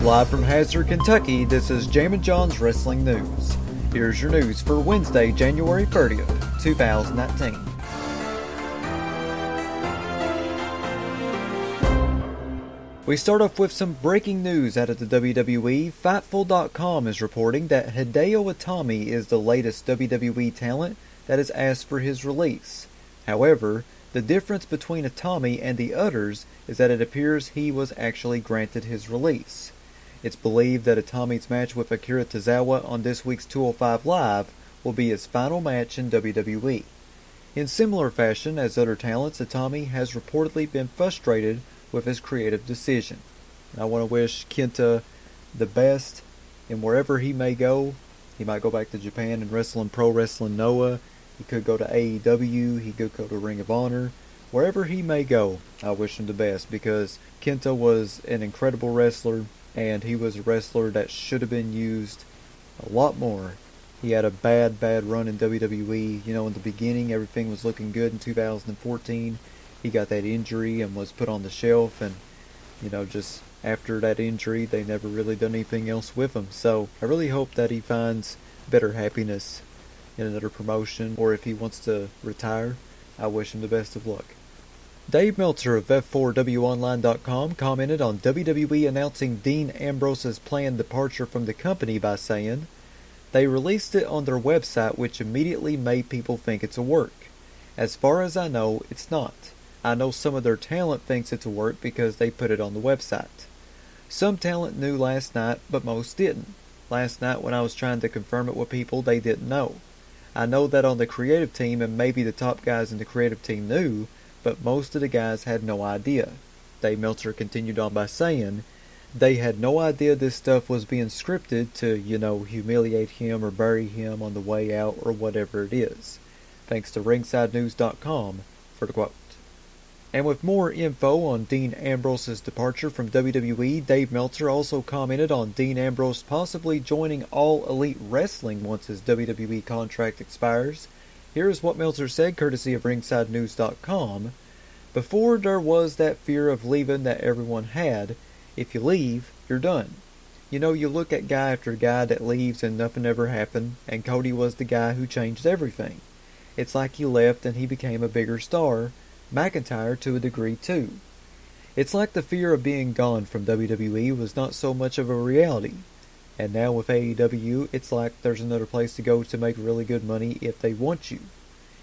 Live from Hazard, Kentucky, this is Jammin John's Wrestling News. Here's your news for Wednesday, January 30th, 2019. We start off with some breaking news out of the WWE. Fightful.com is reporting that Hideo Itami is the latest WWE talent that has asked for his release. However, the difference between Itami and the others is that it appears he was actually granted his release. It's believed that Itami's match with Akira Tozawa on this week's 205 Live will be his final match in WWE. In similar fashion as other talents, Itami has reportedly been frustrated with his creative decision. And I want to wish Kenta the best in wherever he may go. He might go back to Japan and wrestle in Pro Wrestling Noah. He could go to AEW. He could go to Ring of Honor. Wherever he may go, I wish him the best because Kenta was an incredible wrestler and he was a wrestler that should have been used a lot more. He had a bad run in WWE. In the beginning everything was looking good in 2014. He got that injury and was put on the shelf, and just after that injury they never really done anything else with him. So I really hope that he finds better happiness in another promotion, or if he wants to retire, I wish him the best of luck. Dave Meltzer of F4WOnline.com commented on WWE announcing Dean Ambrose's planned departure from the company by saying, "They released it on their website, which immediately made people think it's a work. As far as I know, it's not. I know some of their talent thinks it's a work because they put it on the website. Some talent knew last night, but most didn't. Last night when I was trying to confirm it with people, they didn't know. I know that on the creative team, and maybe the top guys in the creative team knew, but most of the guys had no idea." Dave Meltzer continued on by saying, "They had no idea this stuff was being scripted to, humiliate him or bury him on the way out or whatever it is." Thanks to RingsideNews.com for the quote. And with more info on Dean Ambrose's departure from WWE, Dave Meltzer also commented on Dean Ambrose possibly joining All Elite Wrestling once his WWE contract expires. Here's what Meltzer said, courtesy of RingsideNews.com. "Before there was that fear of leaving that everyone had. If you leave, you're done. You look at guy after guy that leaves and nothing ever happened, and Cody was the guy who changed everything. It's like he left and he became a bigger star. McIntyre to a degree too. It's like the fear of being gone from WWE was not so much of a reality. And now with AEW, it's like there's another place to go to make really good money if they want you.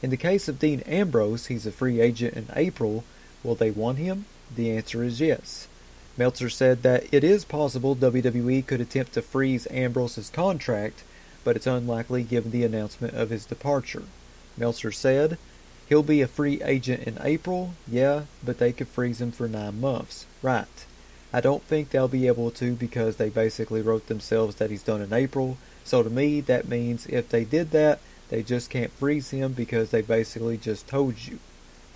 In the case of Dean Ambrose, he's a free agent in April. Will they want him? The answer is yes." Meltzer said that it is possible WWE could attempt to freeze Ambrose's contract, but it's unlikely given the announcement of his departure. Meltzer said, "He'll be a free agent in April, yeah, but they could freeze him for 9 months. Right. I don't think they'll be able to because they basically wrote themselves that he's done in April. So to me, that means if they did that, they just can't freeze him because they basically just told you."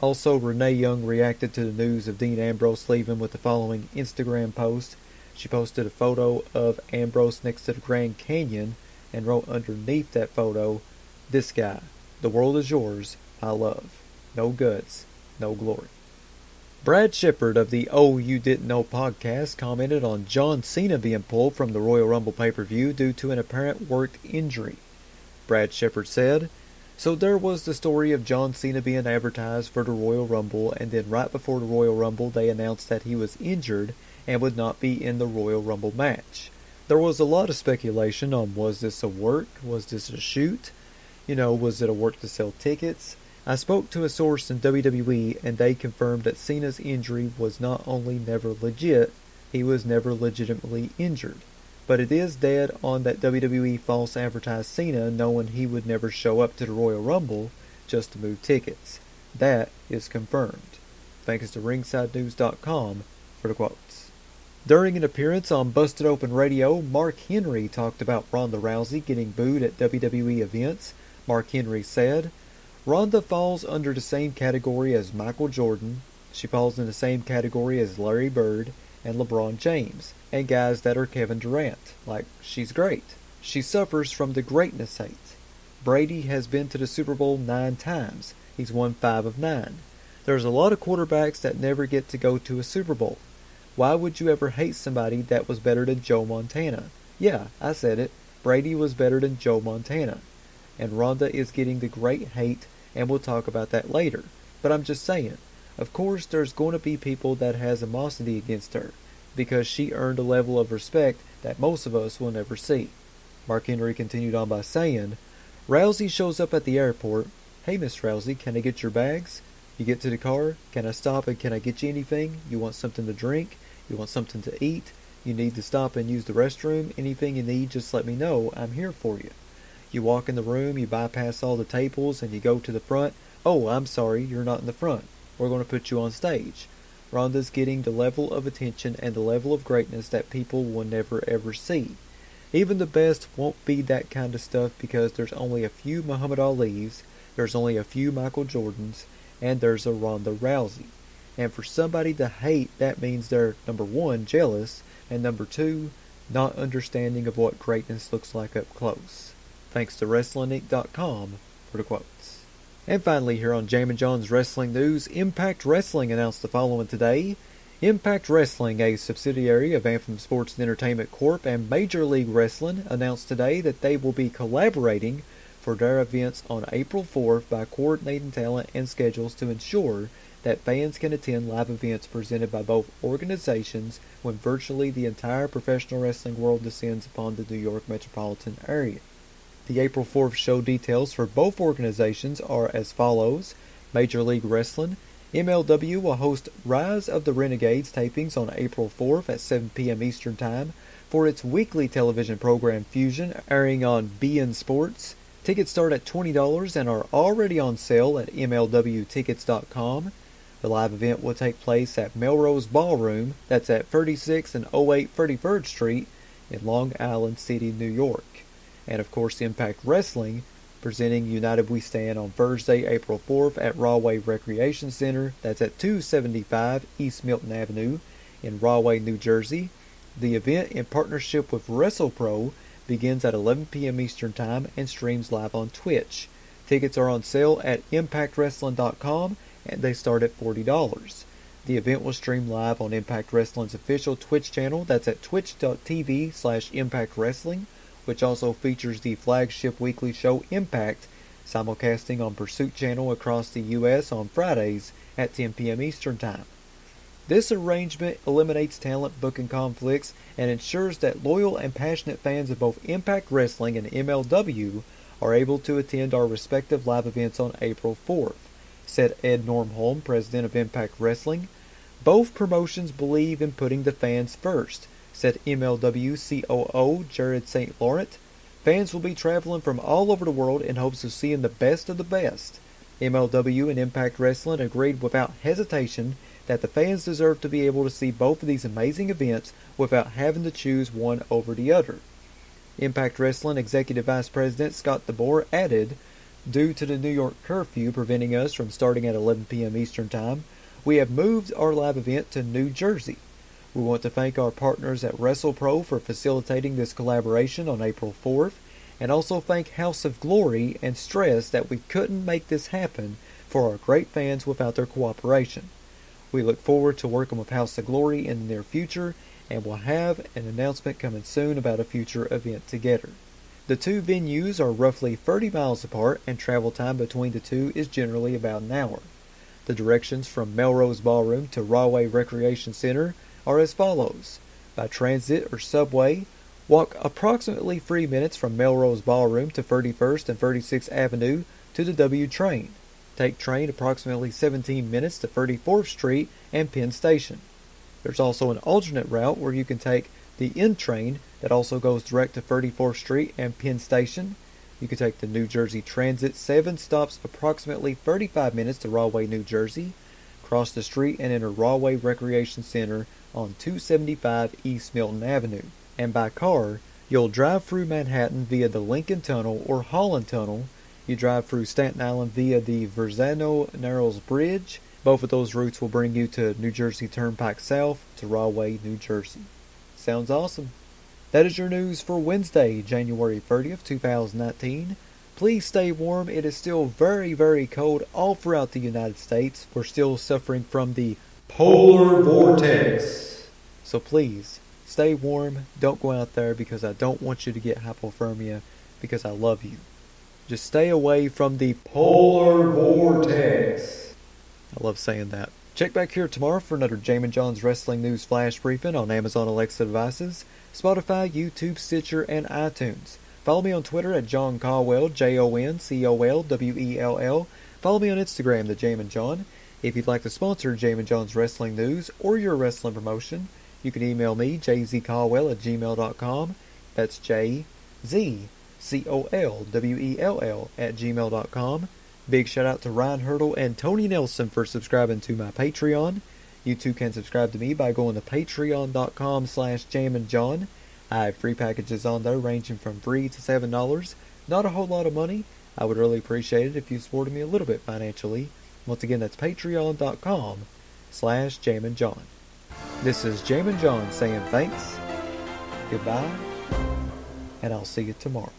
Also, Renee Young reacted to the news of Dean Ambrose leaving with the following Instagram post. She posted a photo of Ambrose next to the Grand Canyon and wrote underneath that photo, "This guy. The world is yours. I love. No guts. No glory." Brad Shepard of the Oh You Didn't Know podcast commented on John Cena being pulled from the Royal Rumble pay-per-view due to an apparent work injury. Brad Shepard said, "So there was the story of John Cena being advertised for the Royal Rumble, and then right before the Royal Rumble they announced that he was injured and would not be in the Royal Rumble match. There was a lot of speculation on was this a work, was this a shoot, was it a work to sell tickets? I spoke to a source in WWE and they confirmed that Cena's injury was not only never legit, he was never legitimately injured. But it is dead on that WWE false advertised Cena knowing he would never show up to the Royal Rumble just to move tickets. That is confirmed." Thanks to RingsideNews.com for the quotes. During an appearance on Busted Open Radio, Mark Henry talked about Ronda Rousey getting booed at WWE events. Mark Henry said, "Ronda falls under the same category as Michael Jordan. She falls in the same category as Larry Bird and LeBron James, and guys that are Kevin Durant. Like, she's great. She suffers from the greatness hate. Brady has been to the Super Bowl 9 times. He's won 5 of 9. There's a lot of quarterbacks that never get to go to a Super Bowl. Why would you ever hate somebody that was better than Joe Montana? Yeah, I said it. Brady was better than Joe Montana. And Ronda is getting the great hate, and we'll talk about that later. But I'm just saying, of course there's going to be people that has animosity against her, because she earned a level of respect that most of us will never see. Mark Henry continued on by saying, Rousey shows up at the airport. Hey, Miss Rousey, can I get your bags? You get to the car. Can I stop and can I get you anything? You want something to drink? You want something to eat? You need to stop and use the restroom? Anything you need, just let me know. I'm here for you. You walk in the room, you bypass all the tables, and you go to the front. Oh, I'm sorry, you're not in the front. We're going to put you on stage. Ronda's getting the level of attention and the level of greatness that people will never ever see. Even the best won't be that kind of stuff because there's only a few Muhammad Ali's, there's only a few Michael Jordans, and there's a Ronda Rousey. And for somebody to hate, that means they're, number one, jealous, and number two, not understanding of what greatness looks like up close. Thanks to WrestlingInc.com for the quotes. And finally, here on Jammin John's Wrestling News, Impact Wrestling announced the following today. Impact Wrestling, a subsidiary of Anthem Sports and Entertainment Corp. And Major League Wrestling, announced today that they will be collaborating for their events on April 4th by coordinating talent and schedules to ensure that fans can attend live events presented by both organizations when virtually the entire professional wrestling world descends upon the New York metropolitan area. The April 4th show details for both organizations are as follows. Major League Wrestling, MLW will host Rise of the Renegades tapings on April 4th at 7 p.m. Eastern Time for its weekly television program Fusion, airing on BN Sports. Tickets start at $20 and are already on sale at MLWtickets.com. The live event will take place at Melrose Ballroom, that's at 36 and 08 33rd Street in Long Island City, New York. And of course, Impact Wrestling, presenting United We Stand on Thursday, April 4th at Rahway Recreation Center, that's at 275 East Milton Avenue in Rahway, New Jersey. The event, in partnership with WrestlePro, begins at 11 p.m. Eastern Time and streams live on Twitch. Tickets are on sale at ImpactWrestling.com and they start at $40. The event will stream live on Impact Wrestling's official Twitch channel, that's at twitch.tv/ImpactWrestling, which also features the flagship weekly show Impact, simulcasting on Pursuit Channel across the U.S. on Fridays at 10 p.m. Eastern Time. This arrangement eliminates talent booking conflicts and ensures that loyal and passionate fans of both Impact Wrestling and MLW are able to attend our respective live events on April 4th, said Ed Normholm, president of Impact Wrestling. Both promotions believe in putting the fans first, said MLW COO Jared St. Laurent. Fans will be traveling from all over the world in hopes of seeing the best of the best. MLW and Impact Wrestling agreed without hesitation that the fans deserve to be able to see both of these amazing events without having to choose one over the other. Impact Wrestling Executive Vice President Scott DeBoer added, due to the New York curfew preventing us from starting at 11 p.m. Eastern Time, we have moved our live event to New Jersey. We want to thank our partners at WrestlePro for facilitating this collaboration on April 4th, and also thank House of Glory and stress that we couldn't make this happen for our great fans without their cooperation. We look forward to working with House of Glory in the near future, and we'll have an announcement coming soon about a future event together. The two venues are roughly 30 miles apart, and travel time between the two is generally about an hour. The directions from Melrose Ballroom to Rahway Recreation Center are as follows. By transit or subway, walk approximately 3 minutes from Melrose Ballroom to 31st and 36th Avenue to the W train. Take train approximately 17 minutes to 34th Street and Penn Station. There's also an alternate route where you can take the N train that also goes direct to 34th Street and Penn Station. You can take the New Jersey Transit 7 stops approximately 35 minutes to Rahway, New Jersey, cross the street and enter Rahway Recreation Center on 275 East Milton Avenue. And by car, you'll drive through Manhattan via the Lincoln Tunnel or Holland Tunnel. You drive through Staten Island via the Verrazano Narrows Bridge. Both of those routes will bring you to New Jersey Turnpike South to Rahway, New Jersey. Sounds awesome. That is your news for Wednesday, January 30th, 2019. Please stay warm. It is still very, very cold all throughout the United States. We're still suffering from the polar vortex. So please, stay warm. Don't go out there because I don't want you to get hypothermia because I love you. Just stay away from the polar vortex. I love saying that. Check back here tomorrow for another Jammin John's Wrestling News Flash Briefing on Amazon Alexa devices, Spotify, YouTube, Stitcher, and iTunes. Follow me on Twitter at John Caldwell, JONCOLWELL. Follow me on Instagram, The Jammin John. If you'd like to sponsor Jammin John's Wrestling News or your wrestling promotion, you can email me, jzcaldwell@gmail.com. That's JZCOLWELL@gmail.com. Big shout out to Ryan Hurdle and Tony Nelson for subscribing to my Patreon. You too can subscribe to me by going to patreon.com/jamminjohn. I have free packages on there ranging from $3 to $7. Not a whole lot of money. I would really appreciate it if you supported me a little bit financially. Once again, that's patreon.com/jamminjohn. This is Jammin John saying thanks, goodbye, and I'll see you tomorrow.